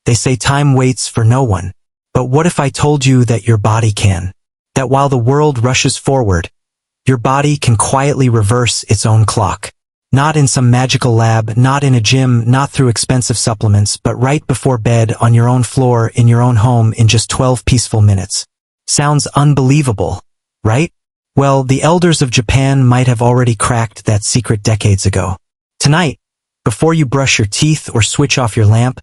They say time waits for no one. But what if I told you that your body can? That while the world rushes forward, your body can quietly reverse its own clock. Not in some magical lab, not in a gym, not through expensive supplements, but right before bed, on your own floor, in your own home, in just 12 peaceful minutes. Sounds unbelievable, right? Well, the elders of Japan might have already cracked that secret decades ago. Tonight, before you brush your teeth or switch off your lamp,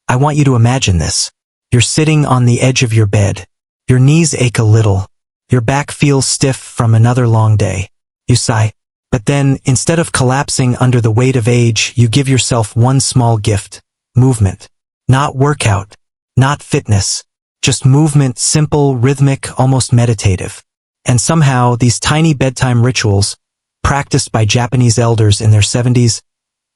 I want you to imagine this. You're sitting on the edge of your bed. Your knees ache a little. Your back feels stiff from another long day. You sigh. But then, instead of collapsing under the weight of age, you give yourself one small gift. Movement. Not workout. Not fitness. Just movement, simple, rhythmic, almost meditative. And somehow, these tiny bedtime rituals, practiced by Japanese elders in their 70s,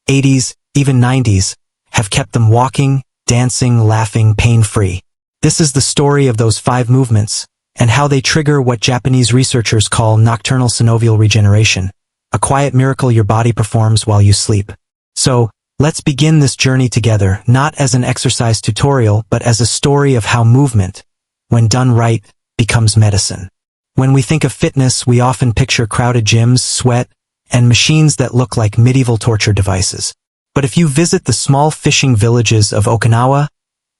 80s, even 90s, have kept them walking, dancing, laughing, pain-free. This is the story of those 5 movements, and how they trigger what Japanese researchers call nocturnal synovial regeneration, a quiet miracle your body performs while you sleep. So, let's begin this journey together, not as an exercise tutorial, but as a story of how movement, when done right, becomes medicine. When we think of fitness, we often picture crowded gyms, sweat, and machines that look like medieval torture devices. But if you visit the small fishing villages of Okinawa,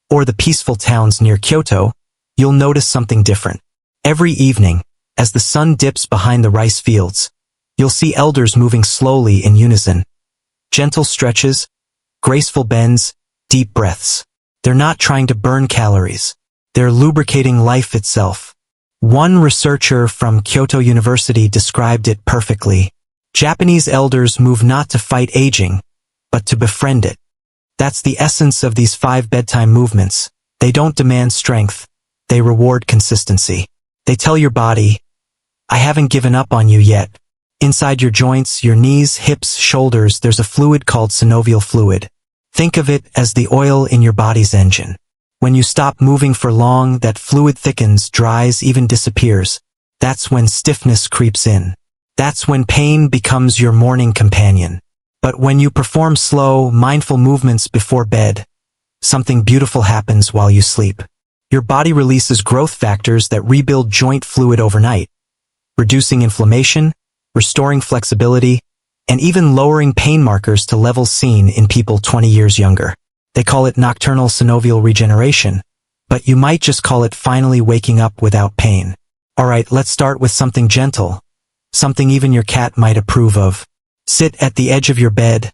or the peaceful towns near Kyoto, you'll notice something different. Every evening, as the sun dips behind the rice fields, you'll see elders moving slowly in unison. Gentle stretches, graceful bends, deep breaths. They're not trying to burn calories. They're lubricating life itself. One researcher from Kyoto University described it perfectly. Japanese elders move not to fight aging, but to befriend it. That's the essence of these 5 bedtime movements. They don't demand strength. They reward consistency. They tell your body, I haven't given up on you yet. Inside your joints, your knees, hips, shoulders, there's a fluid called synovial fluid. Think of it as the oil in your body's engine. When you stop moving for long, that fluid thickens, dries, even disappears. That's when stiffness creeps in. That's when pain becomes your morning companion. But when you perform slow, mindful movements before bed, something beautiful happens while you sleep. Your body releases growth factors that rebuild joint fluid overnight, reducing inflammation, restoring flexibility, and even lowering pain markers to levels seen in people 20 years younger. They call it nocturnal synovial regeneration, but you might just call it finally waking up without pain. Alright, let's start with something gentle, something even your cat might approve of. Sit at the edge of your bed,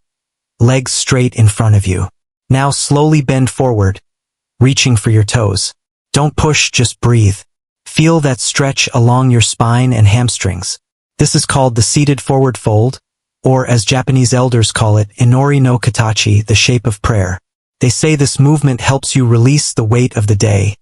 legs straight in front of you. Now slowly bend forward, reaching for your toes. Don't push, just breathe. Feel that stretch along your spine and hamstrings. This is called the seated forward fold, or as Japanese elders call it, inori no katachi, the shape of prayer. They say this movement helps you release the weight of the day,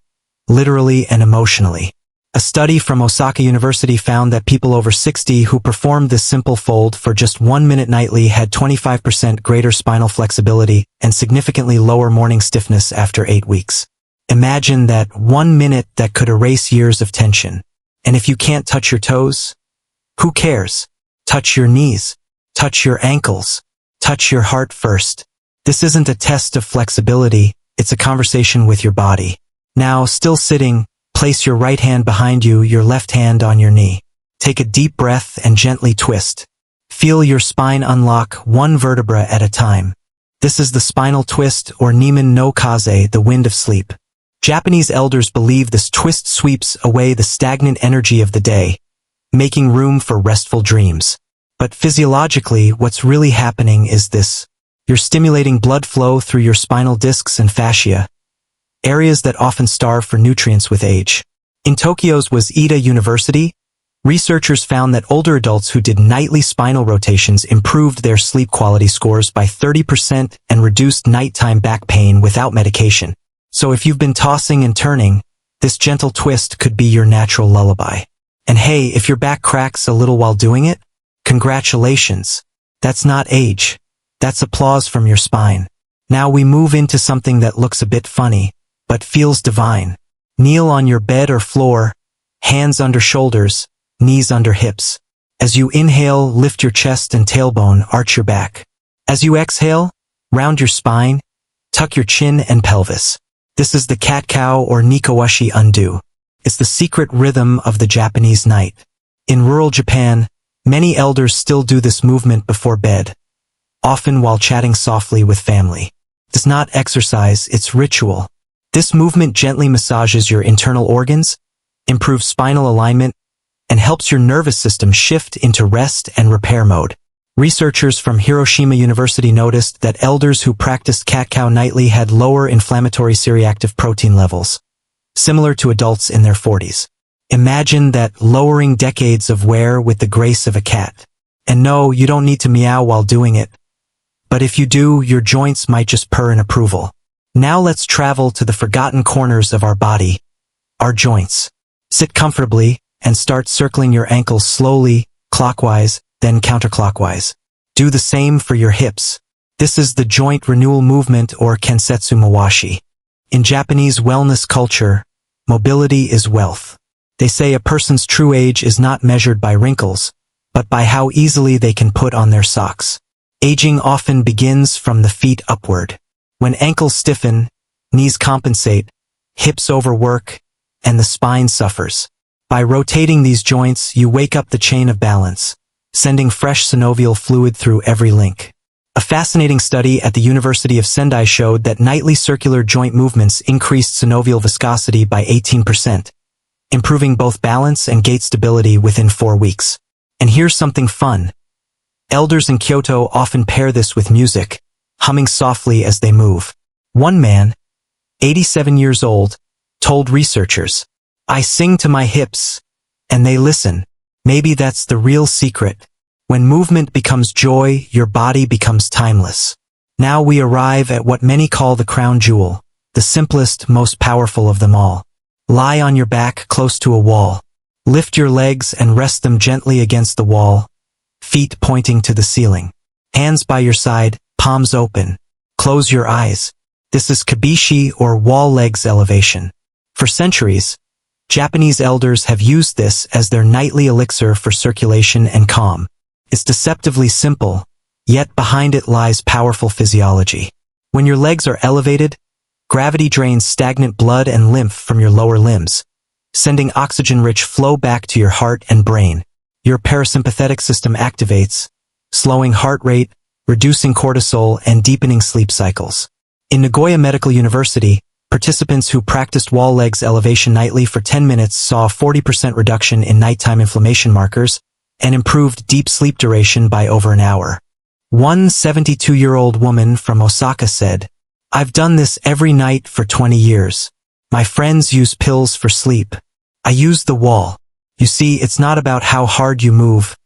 literally and emotionally. A study from Osaka University found that people over 60 who performed this simple fold for just 1 minute nightly had 25% greater spinal flexibility and significantly lower morning stiffness after 8 weeks. Imagine that 1 minute that could erase years of tension. And if you can't touch your toes, who cares? Touch your knees, touch your ankles, touch your heart first. This isn't a test of flexibility, it's a conversation with your body. Now, still sitting, place your right hand behind you, your left hand on your knee. Take a deep breath and gently twist. Feel your spine unlock one vertebra at a time. This is the spinal twist, or Nimen no Kaze, the wind of sleep. Japanese elders believe this twist sweeps away the stagnant energy of the day, making room for restful dreams. But physiologically, what's really happening is this. You're stimulating blood flow through your spinal discs and fascia, areas that often starve for nutrients with age. In Tokyo's Waseda University, researchers found that older adults who did nightly spinal rotations improved their sleep quality scores by 30% and reduced nighttime back pain without medication. So if you've been tossing and turning, this gentle twist could be your natural lullaby. And hey, if your back cracks a little while doing it, congratulations. That's not age. That's applause from your spine. Now we move into something that looks a bit funny, but feels divine. Kneel on your bed or floor, hands under shoulders, knees under hips. As you inhale, lift your chest and tailbone, arch your back. As you exhale, round your spine, tuck your chin and pelvis. This is the cat-cow or nikowashi undo. It's the secret rhythm of the Japanese night. In rural Japan, many elders still do this movement before bed, often while chatting softly with family. It's not exercise, it's ritual. This movement gently massages your internal organs, improves spinal alignment, and helps your nervous system shift into rest and repair mode. Researchers from Hiroshima University noticed that elders who practiced cat-cow nightly had lower inflammatory C-reactive protein levels, similar to adults in their 40s. Imagine that lowering decades of wear with the grace of a cat. And no, you don't need to meow while doing it. But if you do, your joints might just purr in approval. Now let's travel to the forgotten corners of our body, our joints. Sit comfortably and start circling your ankles slowly, clockwise, then counterclockwise. Do the same for your hips. This is the joint renewal movement or kensetsu mawashi. In Japanese wellness culture, mobility is wealth. They say a person's true age is not measured by wrinkles, but by how easily they can put on their socks. Aging often begins from the feet upward. When ankles stiffen, knees compensate, hips overwork, and the spine suffers. By rotating these joints, you wake up the chain of balance, sending fresh synovial fluid through every link. A fascinating study at the University of Sendai showed that nightly circular joint movements increased synovial viscosity by 18%, improving both balance and gait stability within 4 weeks. And here's something fun. Elders in Kyoto often pair this with music, humming softly as they move. One man, 87 years old, told researchers, "I sing to my hips, and they listen." Maybe that's the real secret. When movement becomes joy, your body becomes timeless. Now we arrive at what many call the crown jewel, the simplest, most powerful of them all. Lie on your back close to a wall. Lift your legs and rest them gently against the wall, feet pointing to the ceiling. Hands by your side, palms open. Close your eyes. This is kabishi or wall legs elevation. For centuries, Japanese elders have used this as their nightly elixir for circulation and calm. It's deceptively simple, yet behind it lies powerful physiology. When your legs are elevated, gravity drains stagnant blood and lymph from your lower limbs, sending oxygen-rich flow back to your heart and brain. Your parasympathetic system activates, slowing heart rate, reducing cortisol, and deepening sleep cycles. In Nagoya Medical University, participants who practiced wall legs elevation nightly for 10 minutes saw a 40% reduction in nighttime inflammation markers and improved deep sleep duration by over an hour. One 72-year-old woman from Osaka said, "I've done this every night for 20 years. My friends use pills for sleep. I use the wall." You see, it's not about how hard you move.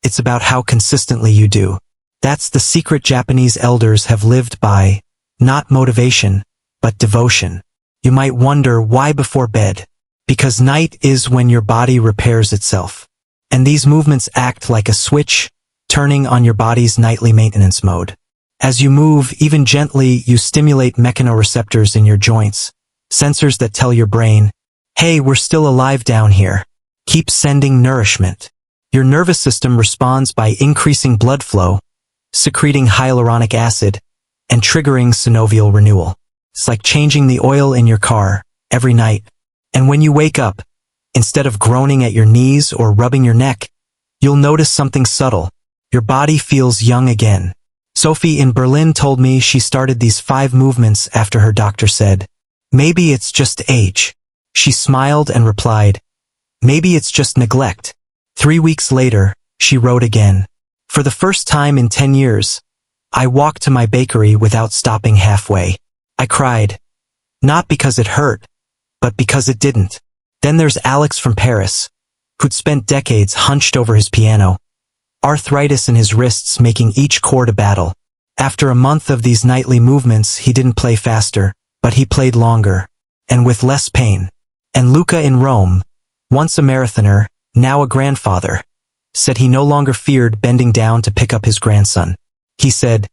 It's about how consistently you do. That's the secret Japanese elders have lived by. Not motivation, but devotion. You might wonder why before bed. Because night is when your body repairs itself. And these movements act like a switch, turning on your body's nightly maintenance mode. As you move, even gently, you stimulate mechanoreceptors in your joints, sensors that tell your brain, "Hey, we're still alive down here. Keep sending nourishment." Your nervous system responds by increasing blood flow, secreting hyaluronic acid, and triggering synovial renewal. It's like changing the oil in your car every night. And when you wake up, instead of groaning at your knees or rubbing your neck, you'll notice something subtle. Your body feels young again. Sophie in Berlin told me she started these 5 movements after her doctor said, "Maybe it's just age." She smiled and replied, "Maybe it's just neglect." 3 weeks later, she wrote again, "For the first time in 10 years, I walked to my bakery without stopping halfway. I cried. Not because it hurt, but because it didn't." Then there's Alex from Paris, who'd spent decades hunched over his piano, arthritis in his wrists making each chord a battle. After a month of these nightly movements, he didn't play faster, but he played longer, and with less pain. And Luca in Rome, once a marathoner, now a grandfather, said he no longer feared bending down to pick up his grandson. He said,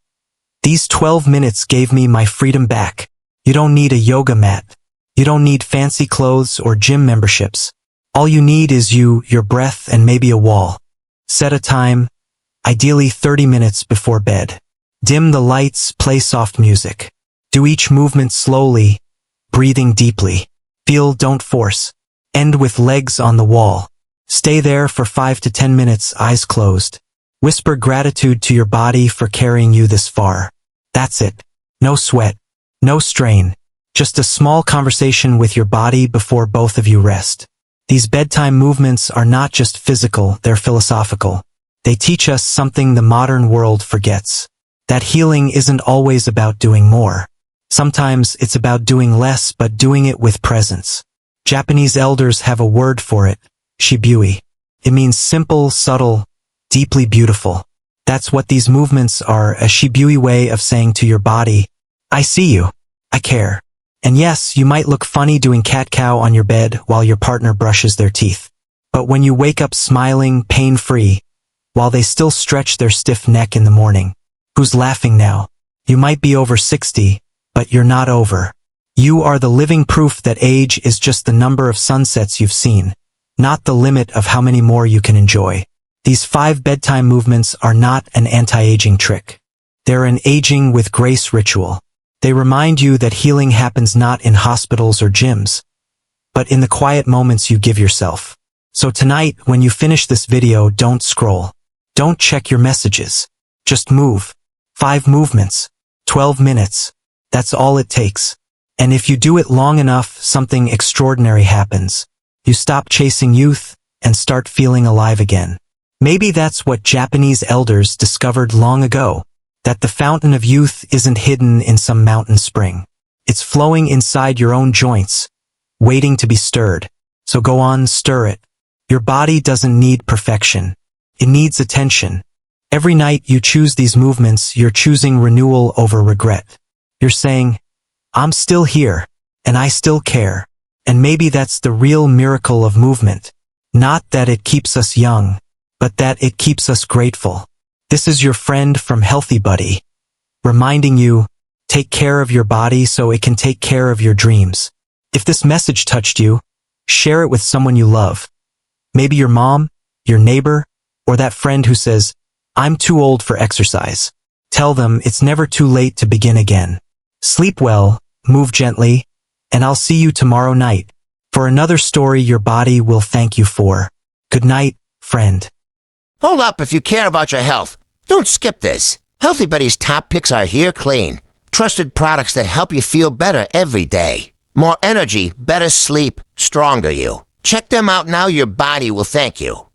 "These 12 minutes gave me my freedom back." You don't need a yoga mat. You don't need fancy clothes or gym memberships. All you need is you, your breath, and maybe a wall. Set a time, ideally 30 minutes before bed. Dim the lights, play soft music. Do each movement slowly, breathing deeply. Feel, don't force. End with legs on the wall. Stay there for 5 to 10 minutes, eyes closed. Whisper gratitude to your body for carrying you this far. That's it. No sweat. No strain. Just a small conversation with your body before both of you rest. These bedtime movements are not just physical, they're philosophical. They teach us something the modern world forgets. That healing isn't always about doing more. Sometimes it's about doing less but doing it with presence. Japanese elders have a word for it, shibui. It means simple, subtle, deeply beautiful. That's what these movements are, a shibui way of saying to your body, I see you. I care. And yes, you might look funny doing cat-cow on your bed while your partner brushes their teeth. But when you wake up smiling, pain-free, while they still stretch their stiff neck in the morning, who's laughing now? You might be over 60, but you're not over. You are the living proof that age is just the number of sunsets you've seen, not the limit of how many more you can enjoy. These 5 bedtime movements are not an anti-aging trick. They're an aging with grace ritual. They remind you that healing happens not in hospitals or gyms, but in the quiet moments you give yourself. So tonight, when you finish this video, don't scroll. Don't check your messages. Just move. 5 movements. 12 minutes. That's all it takes. And if you do it long enough, something extraordinary happens. You stop chasing youth and start feeling alive again. Maybe that's what Japanese elders discovered long ago, that the fountain of youth isn't hidden in some mountain spring. It's flowing inside your own joints, waiting to be stirred. So go on, stir it. Your body doesn't need perfection. It needs attention. Every night you choose these movements, you're choosing renewal over regret. You're saying, I'm still here, and I still care. And maybe that's the real miracle of movement. Not that it keeps us young, but that it keeps us grateful. This is your friend from Healthy Buddy, reminding you, take care of your body so it can take care of your dreams. If this message touched you, share it with someone you love. Maybe your mom, your neighbor, or that friend who says, I'm too old for exercise. Tell them it's never too late to begin again. Sleep well, move gently, and I'll see you tomorrow night for another story your body will thank you for. Good night, friend. Hold up, if you care about your health, don't skip this. Healthy Buddy's top picks are Here Clean. Trusted products that help you feel better every day. More energy, better sleep, stronger you. Check them out now, your body will thank you.